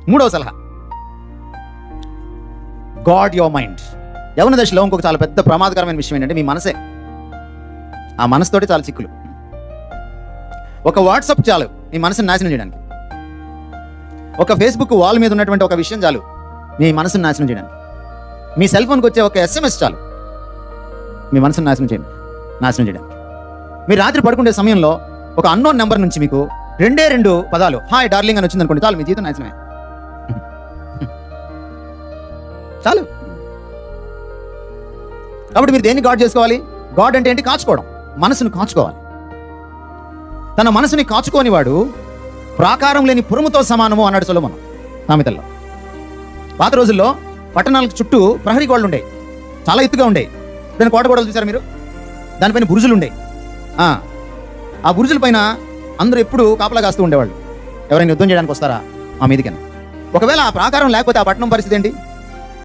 మూడవ సలహా, God your mind. యవన దశలో ఇంకొక చాలా పెద్ద ప్రమాదకరమైన విషయం ఏంటంటే మీ మనసే. ఆ మనసుతోటి చాలా చిక్కులు. ఒక వాట్సాప్ చాలు మీ మనసుని నాశనం చేయడానికి. ఒక ఫేస్బుక్ వాల్ మీద ఉన్నటువంటి ఒక విషయం చాలు మీ మనసుని నాశనం చేయడానికి. మీ సెల్ ఫోన్కి వచ్చే ఒక SMS చాలు మీ మనసుని నాశనం చేయడానికి. మీరు రాత్రి పడుకునే సమయంలో ఒక అన్నోన్ నెంబర్ నుంచి మీకు 2 పదాలు హాయ్ డార్లింగ్ అని వచ్చింది అనుకోండి, చాలు మీ జీవితం నాశనమే. చాలు. కాబట్టి మీరు దేన్ని గాడ్ చేసుకోవాలి? గాడ్ అంటే ఏంటి? కాచుకోవడం, మనసును కాచుకోవాలి. తన మనసుని కాచుకోని వాడు ప్రాకారం లేని పురముతో సమానము అన్నాడు సొలొమోను సామెతల్లో. పాత రోజుల్లో పట్టణాలకు చుట్టూ ప్రహరీ గోడలు ఉండేవి, చాలా ఎత్తుగా ఉండేవి. దాని కోట గోడలు చూసారు మీరు? దానిపైన బురుజులు ఉండేవి. ఆ బురుజుల పైన అందరూ ఎప్పుడు కాపలా కాస్తూ ఉండేవాళ్ళు. ఎవరైనా యుద్ధం చేయడానికి వస్తారా ఆ మీదికైనా. ఒకవేళ ఆ ప్రాకారం లేకపోతే ఆ పట్టణం పరిస్థితి ఏంటి?